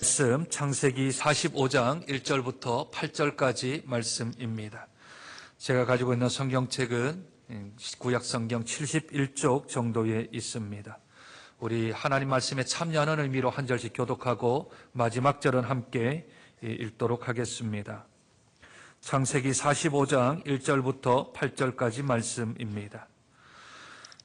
말씀 창세기 45장 1절부터 8절까지 말씀입니다. 제가 가지고 있는 성경책은 구약 성경 71쪽 정도에 있습니다. 우리 하나님 말씀에 참여하는 의미로 한 절씩 교독하고 마지막 절은 함께 읽도록 하겠습니다. 창세기 45장 1절부터 8절까지 말씀입니다.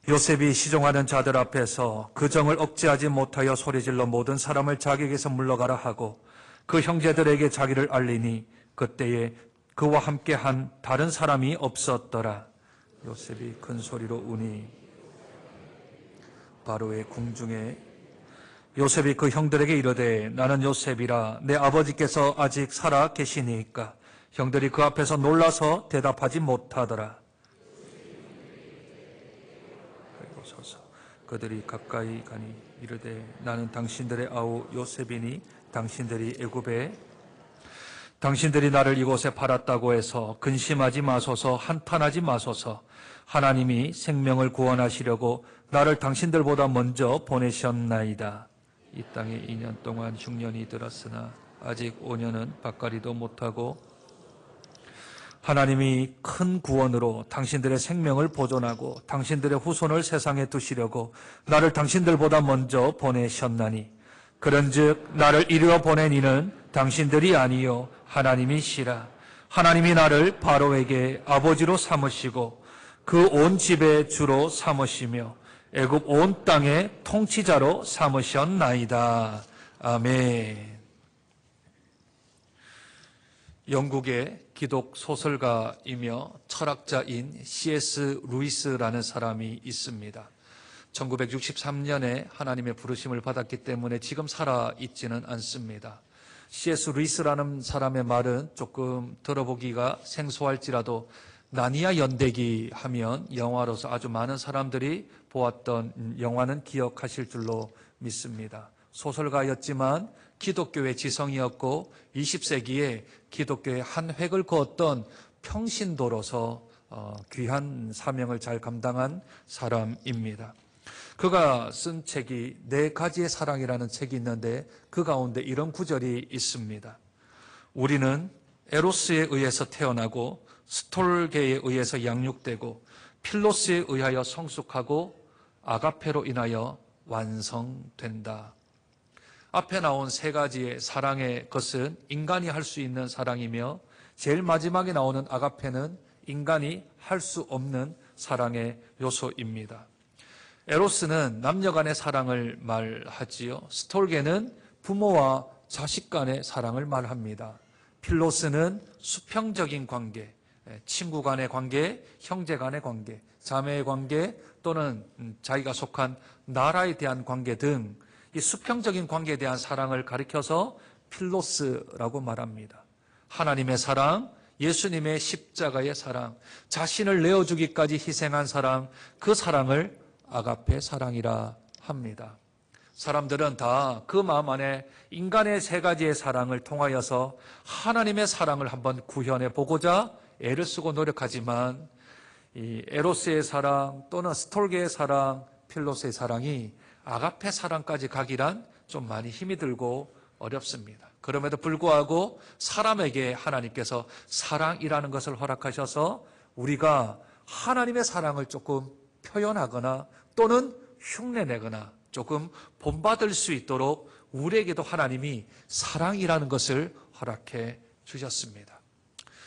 요셉이 시종하는 자들 앞에서 그 정을 억제하지 못하여 소리질러 모든 사람을 자기에게서 물러가라 하고 그 형제들에게 자기를 알리니 그때에 그와 함께한 다른 사람이 없었더라. 요셉이 큰 소리로 우니 바로의 궁중에 요셉이 그 형들에게 이르되 나는 요셉이라 내 아버지께서 아직 살아 계시니까. 형들이 그 앞에서 놀라서 대답하지 못하더라. 그들이 가까이 가니 이르되 나는 당신들의 아우 요셉이니 당신들이 애굽에 당신들이 나를 이곳에 팔았다고 해서 근심하지 마소서 한탄하지 마소서. 하나님이 생명을 구원하시려고 나를 당신들보다 먼저 보내셨나이다. 이 땅에 2년 동안 흉년이 들었으나 아직 5년은 밭갈이도 못하고 하나님이 큰 구원으로 당신들의 생명을 보존하고 당신들의 후손을 세상에 두시려고 나를 당신들보다 먼저 보내셨나니 그런즉 나를 이리로 보낸 이는 당신들이 아니요 하나님이시라. 하나님이 나를 바로에게 아버지로 삼으시고 그 온 집의 주로 삼으시며 애굽 온 땅의 통치자로 삼으셨나이다. 아멘. 영국의 기독 소설가이며 철학자인 C.S. 루이스라는 사람이 있습니다. 1963년에 하나님의 부르심을 받았기 때문에 지금 살아있지는 않습니다. C.S. 루이스라는 사람의 말은 조금 들어보기가 생소할지라도 나니아 연대기 하면 영화로서 아주 많은 사람들이 보았던 영화는 기억하실 줄로 믿습니다. 소설가였지만 기독교의 지성이었고 20세기에 기독교의 한 획을 그었던 평신도로서 귀한 사명을 잘 감당한 사람입니다. 그가 쓴 책이 네 가지의 사랑이라는 책이 있는데 그 가운데 이런 구절이 있습니다. 우리는 에로스에 의해서 태어나고 스톨게에 의해서 양육되고 필로스에 의하여 성숙하고 아가페로 인하여 완성된다. 앞에 나온 세 가지의 사랑의 것은 인간이 할 수 있는 사랑이며 제일 마지막에 나오는 아가페는 인간이 할 수 없는 사랑의 요소입니다. 에로스는 남녀 간의 사랑을 말하지요. 스톨게는 부모와 자식 간의 사랑을 말합니다. 필로스는 수평적인 관계, 친구 간의 관계, 형제 간의 관계, 자매의 관계 또는 자기가 속한 나라에 대한 관계 등 이 수평적인 관계에 대한 사랑을 가리켜서 필로스라고 말합니다. 하나님의 사랑, 예수님의 십자가의 사랑, 자신을 내어주기까지 희생한 사랑, 그 사랑을 아가페 사랑이라 합니다. 사람들은 다 그 마음 안에 인간의 세 가지의 사랑을 통하여서 하나님의 사랑을 한번 구현해 보고자 애를 쓰고 노력하지만 이 에로스의 사랑 또는 스톨게의 사랑, 필로스의 사랑이 아가페 사랑까지 가기란 좀 많이 힘이 들고 어렵습니다. 그럼에도 불구하고 사람에게 하나님께서 사랑이라는 것을 허락하셔서 우리가 하나님의 사랑을 조금 표현하거나 또는 흉내내거나 조금 본받을 수 있도록 우리에게도 하나님이 사랑이라는 것을 허락해 주셨습니다.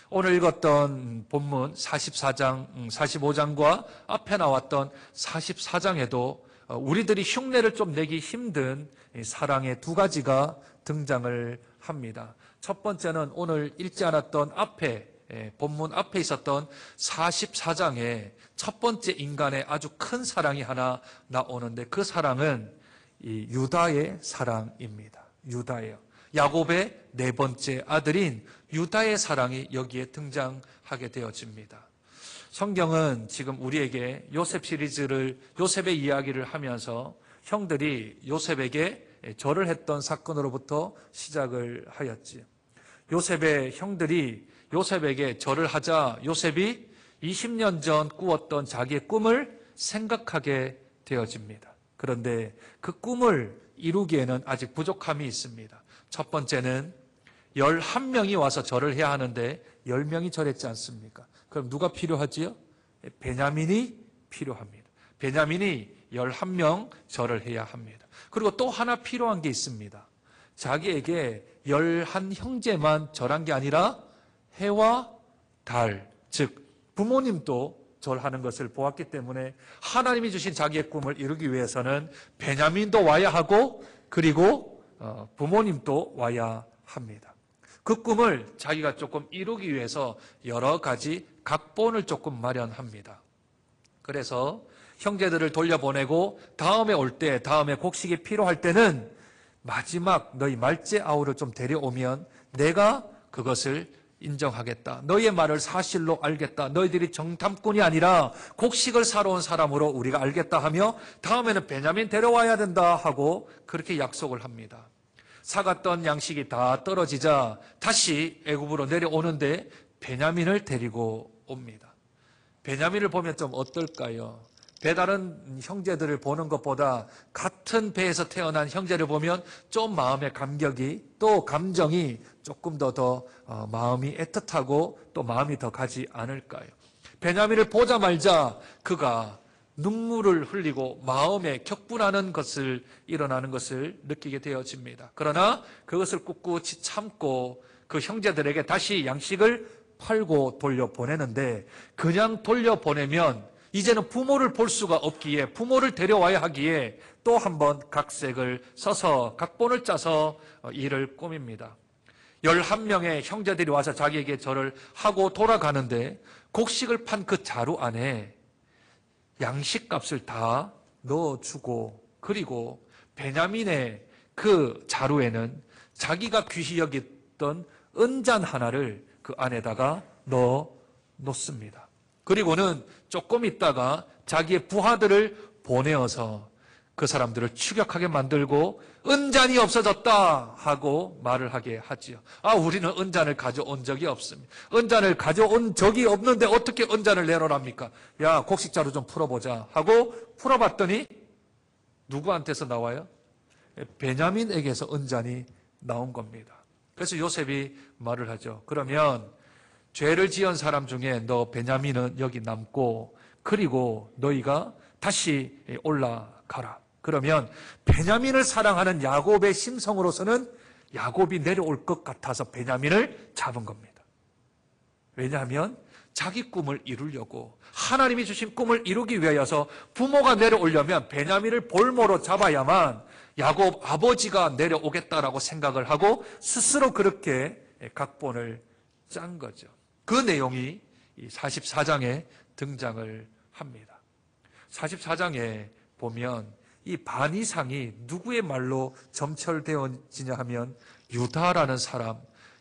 오늘 읽었던 본문 44장, 45장과 앞에 나왔던 44장에도 우리들이 흉내를 좀 내기 힘든 사랑의 두 가지가 등장을 합니다. 첫 번째는 오늘 읽지 않았던 본문 앞에 있었던 44장에 첫 번째 인간의 아주 큰 사랑이 하나 나오는데 그 사랑은 이 유다의 사랑입니다. 유다예요. 야곱의 네 번째 아들인 유다의 사랑이 여기에 등장하게 되어집니다. 성경은 지금 우리에게 요셉 시리즈를 요셉의 이야기를 하면서 형들이 요셉에게 절을 했던 사건으로부터 시작을 하였지. 요셉의 형들이 요셉에게 절을 하자 요셉이 20년 전 꾸었던 자기의 꿈을 생각하게 되어집니다. 그런데 그 꿈을 이루기에는 아직 부족함이 있습니다. 첫 번째는 11명이 와서 절을 해야 하는데 10명이 절했지 않습니까? 그럼 누가 필요하지요? 베냐민이 필요합니다. 베냐민이 11명 절을 해야 합니다. 그리고 또 하나 필요한 게 있습니다. 자기에게 11형제만 절한 게 아니라 해와 달, 즉 부모님도 절하는 것을 보았기 때문에 하나님이 주신 자기의 꿈을 이루기 위해서는 베냐민도 와야 하고 그리고 부모님도 와야 합니다. 그 꿈을 자기가 조금 이루기 위해서 여러 가지 각본을 조금 마련합니다. 그래서 형제들을 돌려보내고 다음에 올 때, 다음에 곡식이 필요할 때는 마지막 너희 말째 아우를 좀 데려오면 내가 그것을 인정하겠다. 너희의 말을 사실로 알겠다. 너희들이 정탐꾼이 아니라 곡식을 사러 온 사람으로 우리가 알겠다 하며 다음에는 베냐민 데려와야 된다 하고 그렇게 약속을 합니다. 사갔던 양식이 다 떨어지자 다시 애굽으로 내려오는데 베냐민을 데리고 옵니다. 베냐민을 보면 좀 어떨까요? 배다른 형제들을 보는 것보다 같은 배에서 태어난 형제를 보면 좀 마음의 감격이 또 감정이 조금 더 마음이 애틋하고 또 마음이 더 가지 않을까요? 베냐민을 보자마자 그가 눈물을 흘리고 마음에 격분하는 것을 일어나는 것을 느끼게 되어집니다. 그러나 그것을 꿋꿋이 참고 그 형제들에게 다시 양식을 팔고 돌려보내는데 그냥 돌려보내면 이제는 부모를 볼 수가 없기에 부모를 데려와야 하기에 또 한 번 각색을 써서 각본을 짜서 일을 꾸밉니다. 11명의 형제들이 와서 자기에게 절을 하고 돌아가는데 곡식을 판 그 자루 안에 양식값을 다 넣어주고 그리고 베냐민의 그 자루에는 자기가 귀히 여겼던 은잔 하나를 그 안에다가 넣어 놓습니다. 그리고는 조금 있다가 자기의 부하들을 보내어서 그 사람들을 추격하게 만들고 은잔이 없어졌다 하고 말을 하게 하지요. 우리는 은잔을 가져온 적이 없습니다. 은잔을 가져온 적이 없는데 어떻게 은잔을 내놓으랍니까? 야, 곡식자루 좀 풀어보자 하고 풀어봤더니 누구한테서 나와요? 베냐민에게서 은잔이 나온 겁니다. 그래서 요셉이 말을 하죠. 그러면 죄를 지은 사람 중에 너 베냐민은 여기 남고 그리고 너희가 다시 올라가라. 그러면 베냐민을 사랑하는 야곱의 심성으로서는 야곱이 내려올 것 같아서 베냐민을 잡은 겁니다. 왜냐하면 자기 꿈을 이루려고 하나님이 주신 꿈을 이루기 위하여서 부모가 내려오려면 베냐민을 볼모로 잡아야만 야곱 아버지가 내려오겠다라고 생각을 하고 스스로 그렇게 각본을 짠 거죠. 그 내용이 44장에 등장을 합니다. 44장에 보면 이 반 이상이 누구의 말로 점철되어지냐 하면 유다라는 사람,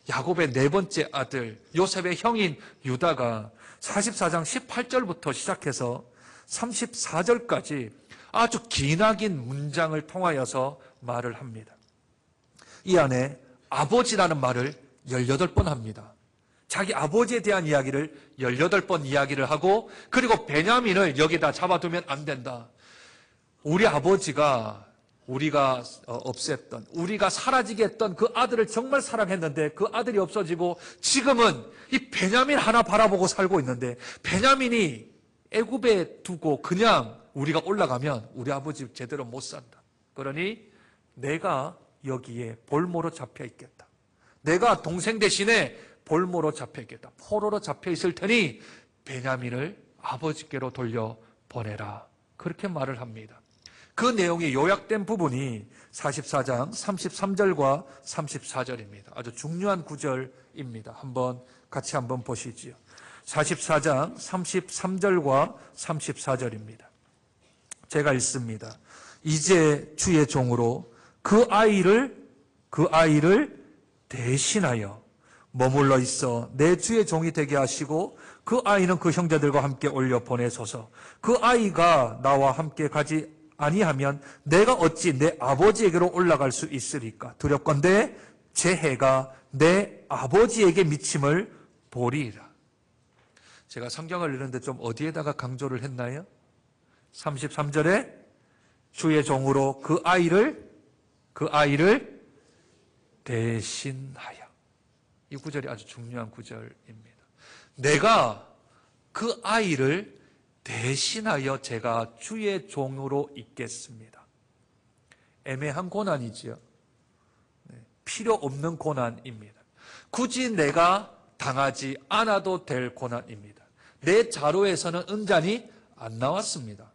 야곱의 네 번째 아들, 요셉의 형인 유다가 44장 18절부터 시작해서 34절까지 아주 기나긴 문장을 통하여서 말을 합니다. 이 안에 아버지라는 말을 18번 합니다. 자기 아버지에 대한 이야기를 18번 이야기를 하고 그리고 베냐민을 여기다 잡아두면 안 된다. 우리 아버지가 우리가 없앴던 우리가 사라지게 했던 그 아들을 정말 사랑했는데 그 아들이 없어지고 지금은 이 베냐민 하나 바라보고 살고 있는데 베냐민이 애굽에 두고 그냥 우리가 올라가면 우리 아버지 제대로 못 산다. 그러니 내가 여기에 볼모로 잡혀 있겠다. 내가 동생 대신에 볼모로 잡혀 있겠다. 포로로 잡혀 있을 테니 베냐민을 아버지께로 돌려보내라. 그렇게 말을 합니다. 그 내용이 요약된 부분이 44장 33절과 34절입니다. 아주 중요한 구절입니다. 같이 한번 보시지요. 44장 33절과 34절입니다. 제가 읽습니다. 이제 주의 종으로 그 아이를 대신하여 머물러 있어 내 주의 종이 되게 하시고 그 아이는 그 형제들과 함께 올려 보내소서. 그 아이가 나와 함께 가지 아니하면 내가 어찌 내 아버지에게로 올라갈 수 있으리까? 두렵건대 제 해가 내 아버지에게 미침을 보리이라. 제가 성경을 읽는데 좀 어디에다가 강조를 했나요? 33절에 주의 종으로 그 아이를 대신하여. 이 구절이 아주 중요한 구절입니다. 내가 그 아이를 대신하여 제가 주의 종으로 있겠습니다. 애매한 고난이지요. 필요 없는 고난입니다. 굳이 내가 당하지 않아도 될 고난입니다. 내 자료에서는 은잔이 안 나왔습니다.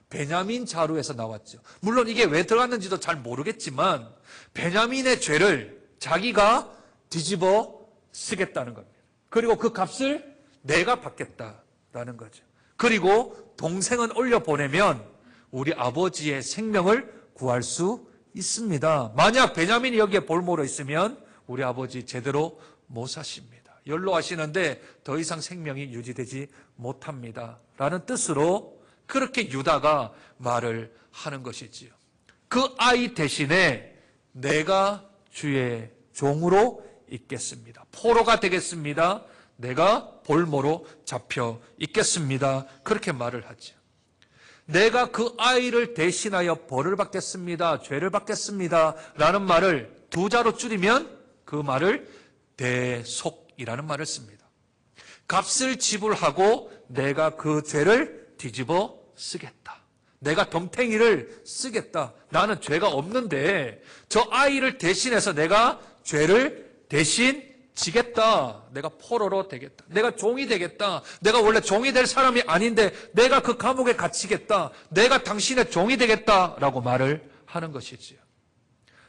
베냐민 자료에서 나왔죠. 물론 이게 왜 들어갔는지도 잘 모르겠지만 베냐민의 죄를 자기가 뒤집어 쓰겠다는 겁니다. 그리고 그 값을 내가 받겠다라는 거죠. 그리고 동생은 올려보내면 우리 아버지의 생명을 구할 수 있습니다. 만약 베냐민이 여기에 볼모로 있으면 우리 아버지 제대로 못 사십니다. 연로하시는데 더 이상 생명이 유지되지 못합니다. 라는 뜻으로 그렇게 유다가 말을 하는 것이지요. 그 아이 대신에 내가 주의 종으로 있겠습니다. 포로가 되겠습니다. 내가 볼모로 잡혀 있겠습니다. 그렇게 말을 하죠. 내가 그 아이를 대신하여 벌을 받겠습니다. 죄를 받겠습니다. 라는 말을 두 자로 줄이면 그 말을 대속이라는 말을 씁니다. 값을 지불하고 내가 그 죄를 뒤집어 쓰겠다. 내가 덤탱이를 쓰겠다. 나는 죄가 없는데 저 아이를 대신해서 내가 죄를 대신 지겠다. 내가 포로로 되겠다. 내가 종이 되겠다. 내가 원래 종이 될 사람이 아닌데 내가 그 감옥에 갇히겠다. 내가 당신의 종이 되겠다라고 말을 하는 것이지요.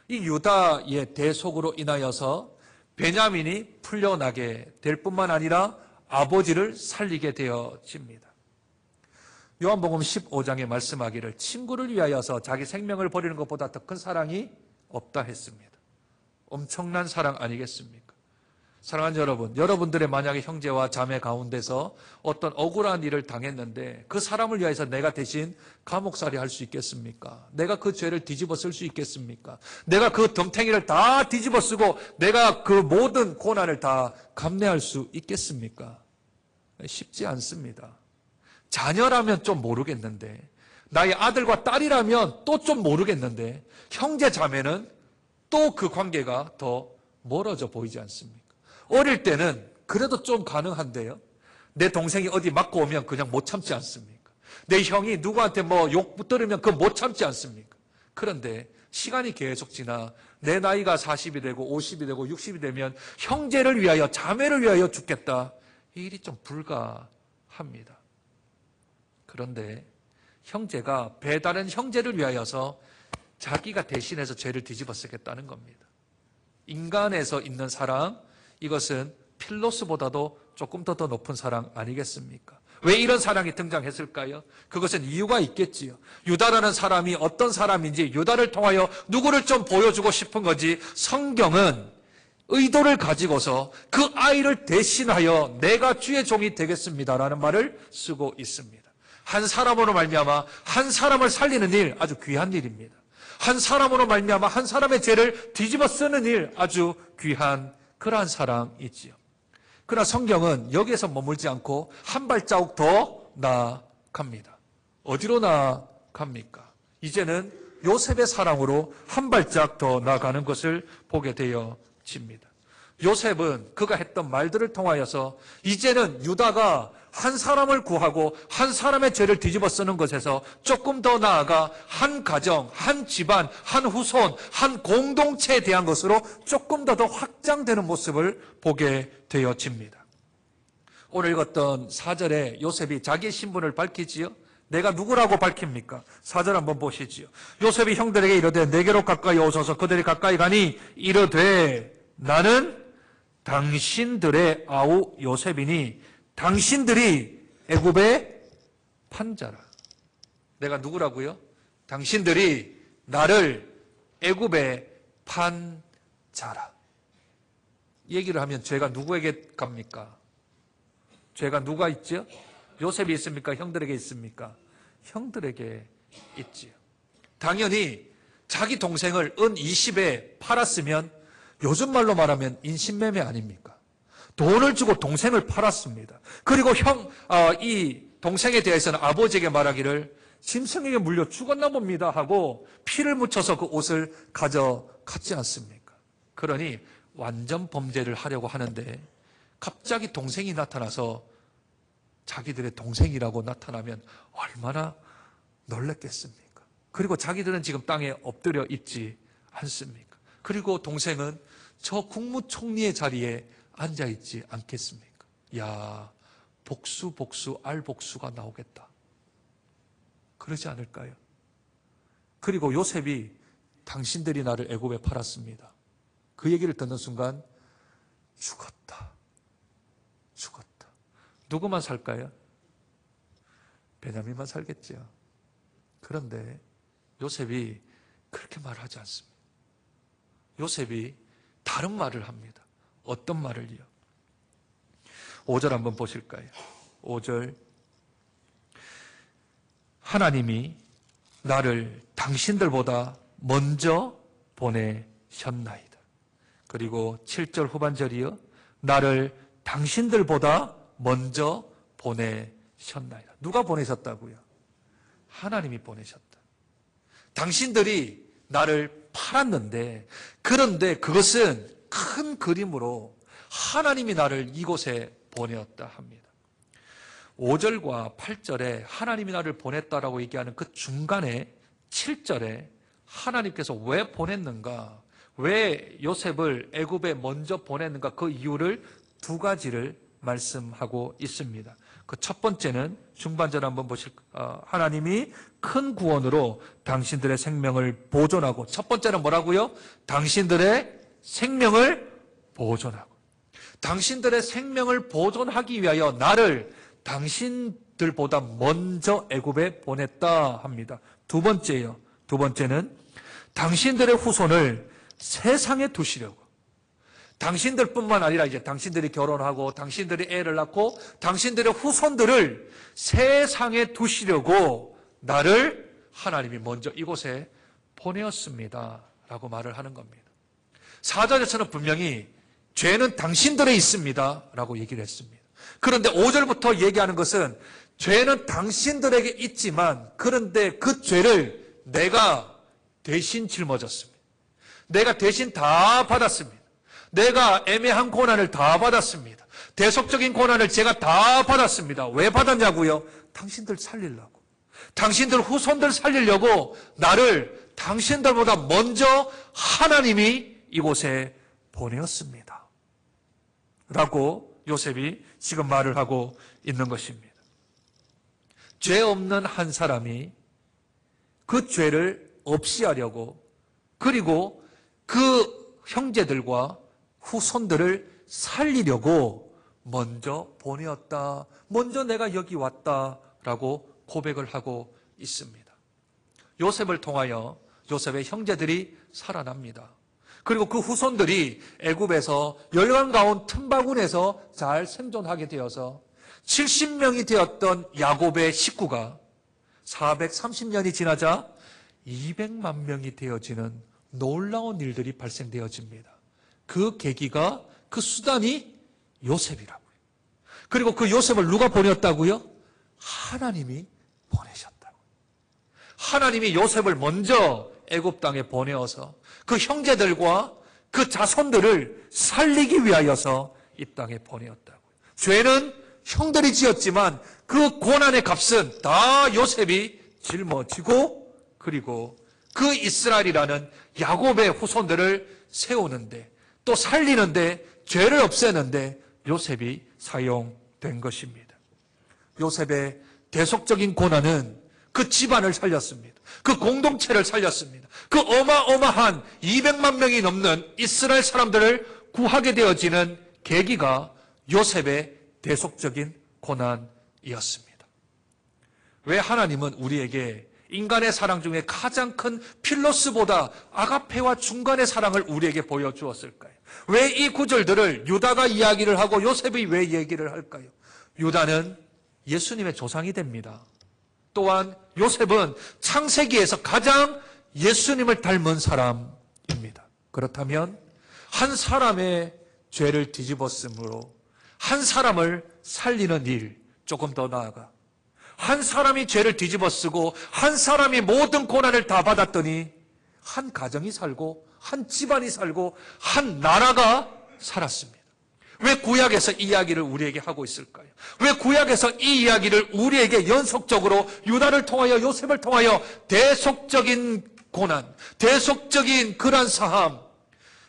이 유다의 대속으로 인하여서 베냐민이 풀려나게 될 뿐만 아니라 아버지를 살리게 되어집니다. 요한복음 15장에 말씀하기를 친구를 위하여서 자기 생명을 버리는 것보다 더 큰 사랑이 없다 했습니다. 엄청난 사랑 아니겠습니까? 사랑하는 여러분, 여러분들의 만약에 형제와 자매 가운데서 어떤 억울한 일을 당했는데 그 사람을 위해서 내가 대신 감옥살이 할 수 있겠습니까? 내가 그 죄를 뒤집어 쓸 수 있겠습니까? 내가 그 덤탱이를 다 뒤집어 쓰고 내가 그 모든 고난을 다 감내할 수 있겠습니까? 쉽지 않습니다. 자녀라면 좀 모르겠는데, 나의 아들과 딸이라면 또 좀 모르겠는데, 형제 자매는 또 그 관계가 더 멀어져 보이지 않습니까? 어릴 때는 그래도 좀 가능한데요. 내 동생이 어디 맞고 오면 그냥 못 참지 않습니까? 내 형이 누구한테 뭐 욕 들으면 그거 못 참지 않습니까? 그런데 시간이 계속 지나 내 나이가 40이 되고 50이 되고 60이 되면 형제를 위하여 자매를 위하여 죽겠다. 이 일이 좀 불가합니다. 그런데 형제가 배다른 형제를 위하여서 자기가 대신해서 죄를 뒤집어 쓰겠다는 겁니다. 인간에서 있는 사랑, 이것은 필로스보다도 조금 더 높은 사랑 아니겠습니까? 왜 이런 사랑이 등장했을까요? 그것은 이유가 있겠지요. 유다라는 사람이 어떤 사람인지 유다를 통하여 누구를 좀 보여주고 싶은 거지, 성경은 의도를 가지고서 그 아이를 대신하여 내가 주의 종이 되겠습니다라는 말을 쓰고 있습니다. 한 사람으로 말미암아 한 사람을 살리는 일, 아주 귀한 일입니다. 한 사람으로 말미암아 한 사람의 죄를 뒤집어 쓰는 일, 아주 귀한 그러한 사랑이지요. 그러나 성경은 여기에서 머물지 않고 한 발자국 더 나아갑니다. 어디로 나아갑니까? 이제는 요셉의 사랑으로 한 발짝 더 나아가는 것을 보게 되어집니다. 요셉은 그가 했던 말들을 통하여서 이제는 유다가 한 사람을 구하고 한 사람의 죄를 뒤집어 쓰는 것에서 조금 더 나아가 한 가정, 한 집안, 한 후손, 한 공동체에 대한 것으로 조금 더 확장되는 모습을 보게 되어집니다. 오늘 읽었던 4절에 요셉이 자기의 신분을 밝히지요. 내가 누구라고 밝힙니까? 4절 한번 보시지요. 요셉이 형들에게 이르되 내게로 가까이 오소서. 그들이 가까이 가니 이르되 나는 당신들의 아우 요셉이니 당신들이 애굽의 판자라. 내가 누구라고요? 당신들이 나를 애굽에 판 자라. 얘기를 하면 죄가 누구에게 갑니까? 죄가 누가 있죠? 요셉이 있습니까? 형들에게 있습니까? 형들에게 있지요. 당연히 자기 동생을 은 20에 팔았으면 요즘 말로 말하면 인신매매 아닙니까? 돈을 주고 동생을 팔았습니다. 그리고 이 동생에 대해서는 아버지에게 말하기를 짐승에게 물려 죽었나 봅니다 하고 피를 묻혀서 그 옷을 가져갔지 않습니까? 그러니 완전 범죄를 하려고 하는데 갑자기 동생이 나타나서 자기들의 동생이라고 나타나면 얼마나 놀랐겠습니까? 그리고 자기들은 지금 땅에 엎드려 있지 않습니까? 그리고 동생은 저 국무총리의 자리에 앉아 있지 않겠습니까? 야, 복수, 알복수가 나오겠다. 그러지 않을까요? 그리고 요셉이 당신들이 나를 애굽에 팔았습니다. 그 얘기를 듣는 순간 죽었다. 누구만 살까요? 베냐민만 살겠죠. 그런데 요셉이 그렇게 말하지 않습니다. 요셉이 다른 말을 합니다. 어떤 말을요? 5절 한번 보실까요? 5절 하나님이 나를 당신들보다 먼저 보내셨나이다. 그리고 7절 후반절이요. 나를 당신들보다 먼저 보내셨나이다. 누가 보내셨다고요? 하나님이 보내셨다. 당신들이 나를 팔았는데, 그런데 그것은 큰 그림으로 하나님이 나를 이곳에 보내었다 합니다. 5절과 8절에 하나님이 나를 보냈다라고 얘기하는 그 중간에 7절에 하나님께서 왜 보냈는가, 왜 요셉을 애굽에 먼저 보냈는가, 그 이유를 두 가지를 말씀하고 있습니다. 그 첫 번째는 중반절 한번 보실까요? 하나님이 큰 구원으로 당신들의 생명을 보존하고, 첫 번째는 뭐라고요? 당신들의 생명을 보존하고, 당신들의 생명을 보존하기 위하여 나를 당신들보다 먼저 애굽에 보냈다 합니다. 두 번째는 당신들의 후손을 세상에 두시려고, 당신들뿐만 아니라 이제 당신들이 결혼하고 당신들이 애를 낳고 당신들의 후손들을 세상에 두시려고 나를 하나님이 먼저 이곳에 보내었습니다 라고 말을 하는 겁니다. 4절에서는 분명히 죄는 당신들에 있습니다 라고 얘기를 했습니다. 그런데 5절부터 얘기하는 것은 죄는 당신들에게 있지만, 그런데 그 죄를 내가 대신 짊어졌습니다. 내가 대신 다 받았습니다. 내가 애매한 고난을 다 받았습니다. 대속적인 고난을 제가 다 받았습니다. 왜 받았냐고요? 당신들 살리려고, 당신들 후손들 살리려고 나를 당신들보다 먼저 하나님이 이곳에 보내었습니다 라고 요셉이 지금 말을 하고 있는 것입니다. 죄 없는 한 사람이 그 죄를 없이 하려고, 그리고 그 형제들과 후손들을 살리려고 먼저 보내었다, 먼저 내가 여기 왔다라고 고백을 하고 있습니다. 요셉을 통하여 요셉의 형제들이 살아납니다. 그리고 그 후손들이 애굽에서 열강가온 틈바구니에서 잘 생존하게 되어서 70명이 되었던 야곱의 식구가 430년이 지나자 200만 명이 되어지는 놀라운 일들이 발생되어집니다. 그 계기가, 그 수단이 요셉이라고요. 그리고 그 요셉을 누가 보냈다고요? 하나님이 보내셨다고요. 하나님이 요셉을 먼저 애굽 땅에 보내어서 그 형제들과 그 자손들을 살리기 위하여서 이 땅에 보내었다고요. 죄는 형들이 지었지만 그 고난의 값은 다 요셉이 짊어지고, 그리고 그 이스라엘이라는 야곱의 후손들을 세우는데, 또 살리는데, 죄를 없애는데 요셉이 사용된 것입니다. 요셉의 대속적인 고난은 그 집안을 살렸습니다. 그 공동체를 살렸습니다. 그 어마어마한 200만 명이 넘는 이스라엘 사람들을 구하게 되어지는 계기가 요셉의 대속적인 고난이었습니다. 왜 하나님은 우리에게 인간의 사랑 중에 가장 큰 필로스보다 아가페와 중간의 사랑을 우리에게 보여주었을까요? 왜 이 구절들을 유다가 이야기를 하고 요셉이 왜 얘기를 할까요? 유다는 예수님의 조상이 됩니다. 또한 요셉은 창세기에서 가장 예수님을 닮은 사람입니다. 그렇다면 한 사람의 죄를 뒤집었으므로 한 사람을 살리는 일, 조금 더 나아가 한 사람이 죄를 뒤집어 쓰고 한 사람이 모든 고난을 다 받았더니 한 가정이 살고 한 집안이 살고 한 나라가 살았습니다. 왜 구약에서 이 이야기를 우리에게 하고 있을까요? 왜 구약에서 이 이야기를 우리에게 연속적으로 유다를 통하여 요셉을 통하여 대속적인 고난, 대속적인 그러한 사함,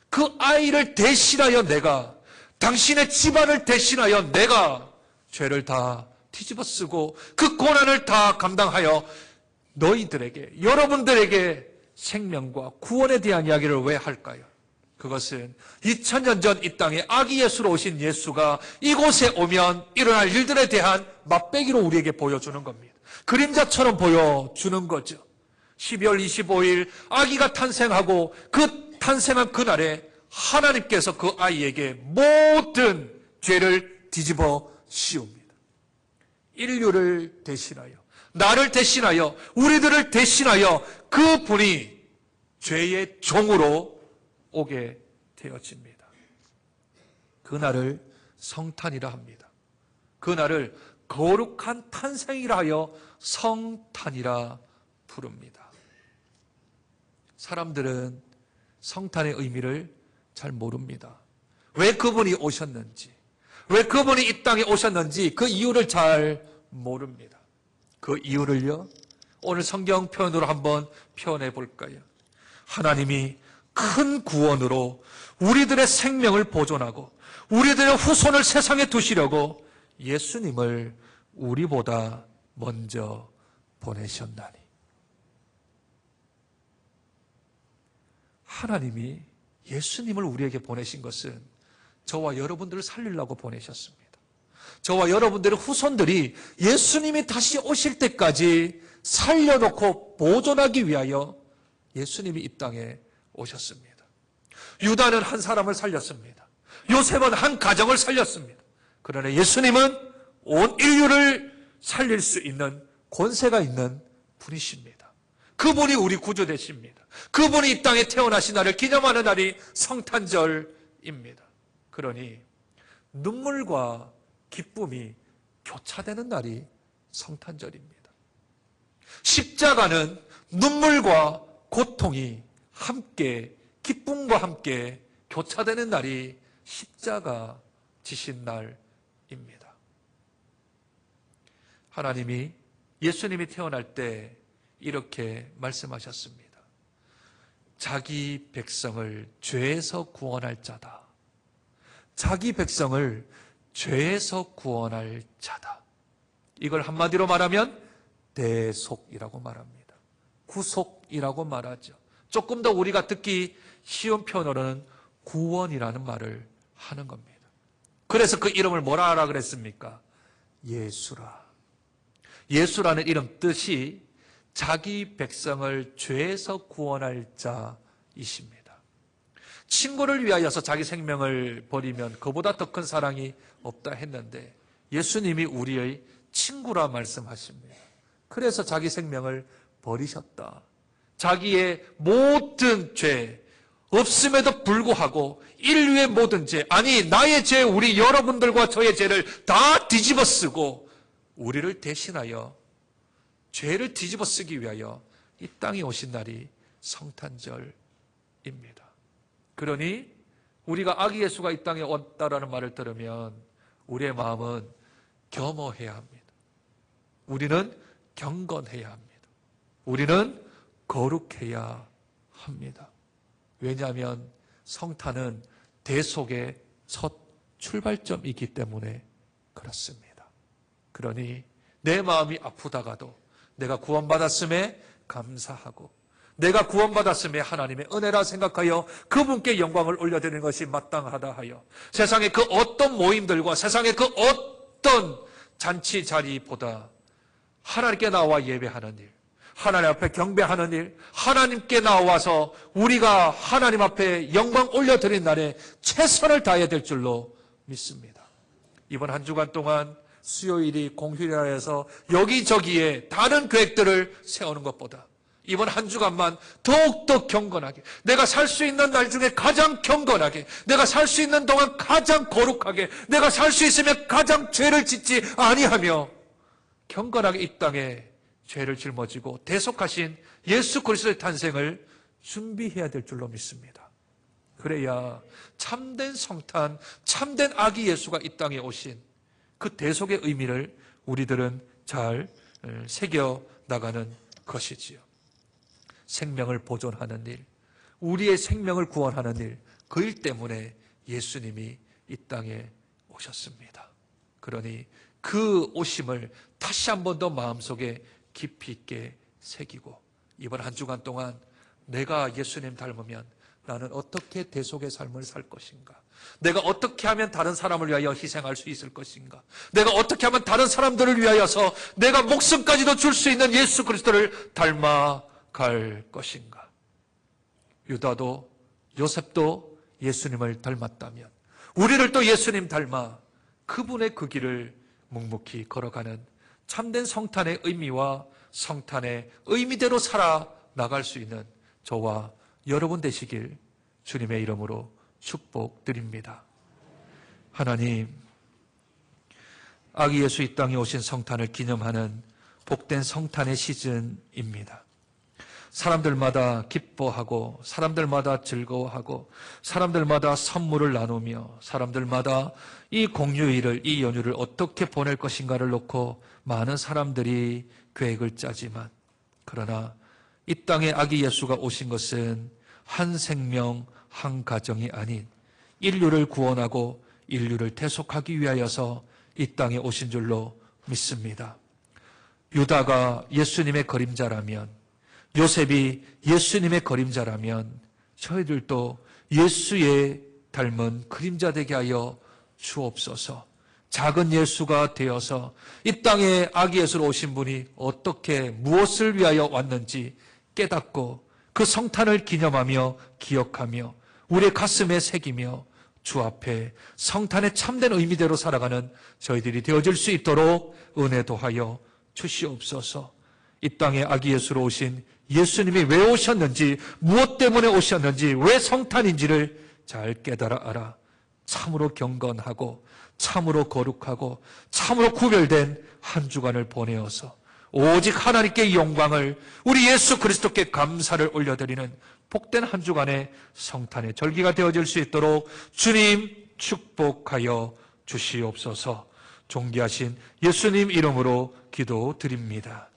그 아이를 대신하여 내가, 당신의 집안을 대신하여 내가 죄를 다 뒤집어 쓰고 그 고난을 다 감당하여 너희들에게, 여러분들에게 생명과 구원에 대한 이야기를 왜 할까요? 그것은 2000년 전 이 땅에 아기 예수로 오신 예수가 이곳에 오면 일어날 일들에 대한 맛배기로 우리에게 보여주는 겁니다. 그림자처럼 보여주는 거죠. 12월 25일 아기가 탄생하고 그 탄생한 그날에 하나님께서 그 아이에게 모든 죄를 뒤집어 씌웁니다. 인류를 대신하여, 나를 대신하여, 우리들을 대신하여 그분이 죄의 종으로 오게 되어집니다. 그날을 성탄이라 합니다. 그날을 거룩한 탄생이라 하여 성탄이라 부릅니다. 사람들은 성탄의 의미를 잘 모릅니다. 왜 그분이 오셨는지, 왜 그분이 이 땅에 오셨는지 그 이유를 잘 모릅니다. 그 이유를요, 오늘 성경 표현으로 한번 표현해 볼까요? 하나님이 큰 구원으로 우리들의 생명을 보존하고 우리들의 후손을 세상에 두시려고 예수님을 우리보다 먼저 보내셨나니. 하나님이 예수님을 우리에게 보내신 것은 저와 여러분들을 살리려고 보내셨습니다. 저와 여러분들의 후손들이 예수님이 다시 오실 때까지 살려놓고 보존하기 위하여 예수님이 이 땅에 오셨습니다. 유다는 한 사람을 살렸습니다. 요셉은 한 가정을 살렸습니다. 그러나 예수님은 온 인류를 살릴 수 있는 권세가 있는 분이십니다. 그분이 우리 구주 되십니다. 그분이 이 땅에 태어나신 날을 기념하는 날이 성탄절입니다. 그러니 눈물과 기쁨이 교차되는 날이 성탄절입니다. 십자가는 눈물과 고통이 함께, 기쁨과 함께 교차되는 날이 십자가 지신 날입니다. 하나님이 예수님이 태어날 때 이렇게 말씀하셨습니다. 자기 백성을 죄에서 구원할 자다. 자기 백성을 죄에서 구원할 자다. 이걸 한마디로 말하면 대속이라고 말합니다. 구속이라고 말하죠. 조금 더 우리가 듣기 쉬운 표현으로는 구원이라는 말을 하는 겁니다. 그래서 그 이름을 뭐라 하라 그랬습니까? 예수라. 예수라는 이름 뜻이 자기 백성을 죄에서 구원할 자이십니다. 친구를 위하여서 자기 생명을 버리면 그보다 더 큰 사랑이 없다 했는데 예수님이 우리의 친구라 말씀하십니다. 그래서 자기 생명을 버리셨다. 자기의 모든 죄 없음에도 불구하고 인류의 모든 죄, 아니 나의 죄, 우리 여러분들과 저의 죄를 다 뒤집어 쓰고 우리를 대신하여 죄를 뒤집어 쓰기 위하여 이 땅에 오신 날이 성탄절입니다. 그러니 우리가 아기 예수가 이 땅에 왔다라는 말을 들으면 우리의 마음은 겸허해야 합니다. 우리는 경건해야 합니다. 우리는 거룩해야 합니다. 왜냐하면 성탄은 대속의 첫 출발점이기 때문에 그렇습니다. 그러니 내 마음이 아프다가도 내가 구원받았음에 감사하고 내가 구원받았음에 하나님의 은혜라 생각하여 그분께 영광을 올려드리는 것이 마땅하다 하여 세상의 그 어떤 모임들과 세상의 그 어떤 잔치 자리보다 하나님께 나와 예배하는 일, 하나님 앞에 경배하는 일, 하나님께 나와서 우리가 하나님 앞에 영광 올려드린 날에 최선을 다해야 될 줄로 믿습니다. 이번 한 주간 동안 수요일이 공휴일이라 해서 여기저기에 다른 계획들을 세우는 것보다 이번 한 주간만 더욱더 경건하게, 내가 살 수 있는 날 중에 가장 경건하게, 내가 살 수 있는 동안 가장 거룩하게, 내가 살 수 있으면 가장 죄를 짓지 아니하며 경건하게 이 땅에 죄를 짊어지고 대속하신 예수 그리스도의 탄생을 준비해야 될 줄로 믿습니다. 그래야 참된 성탄, 참된 아기 예수가 이 땅에 오신 그 대속의 의미를 우리들은 잘 새겨 나가는 것이지요. 생명을 보존하는 일, 우리의 생명을 구원하는 일, 그 일 때문에 예수님이 이 땅에 오셨습니다. 그러니 그 오심을 다시 한 번 더 마음속에 깊이 있게 새기고, 이번 한 주간 동안 내가 예수님 닮으면 나는 어떻게 대속의 삶을 살 것인가? 내가 어떻게 하면 다른 사람을 위하여 희생할 수 있을 것인가? 내가 어떻게 하면 다른 사람들을 위하여서 내가 목숨까지도 줄 수 있는 예수 그리스도를 닮아갈 것인가? 유다도 요셉도 예수님을 닮았다면 우리를 또 예수님 닮아 그분의 그 길을 묵묵히 걸어가는 참된 성탄의 의미와 성탄의 의미대로 살아나갈 수 있는 저와 여러분 되시길 주님의 이름으로 축복드립니다. 하나님, 아기 예수 이 땅에 오신 성탄을 기념하는 복된 성탄의 시즌입니다. 사람들마다 기뻐하고 사람들마다 즐거워하고 사람들마다 선물을 나누며 사람들마다 이 공휴일을, 이 연휴를 어떻게 보낼 것인가를 놓고 많은 사람들이 계획을 짜지만, 그러나 이 땅에 아기 예수가 오신 것은 한 생명, 한 가정이 아닌 인류를 구원하고 인류를 대속하기 위하여서 이 땅에 오신 줄로 믿습니다. 유다가 예수님의 그림자라면, 요셉이 예수님의 그림자라면 저희들도 예수의 닮은 그림자 되게 하여 주옵소서. 작은 예수가 되어서 이 땅에 아기 예수로 오신 분이 어떻게 무엇을 위하여 왔는지 깨닫고 그 성탄을 기념하며 기억하며 우리의 가슴에 새기며 주 앞에 성탄의 참된 의미대로 살아가는 저희들이 되어질 수 있도록 은혜 도하여 주시옵소서. 이 땅에 아기 예수로 오신 예수님이 왜 오셨는지, 무엇 때문에 오셨는지, 왜 성탄인지를 잘 깨달아 알아 참으로 경건하고 참으로 거룩하고 참으로 구별된 한 주간을 보내어서 오직 하나님께 영광을, 우리 예수 그리스도께 감사를 올려드리는 복된 한 주간의 성탄의 절기가 되어질 수 있도록 주님 축복하여 주시옵소서. 존귀하신 예수님 이름으로 기도드립니다.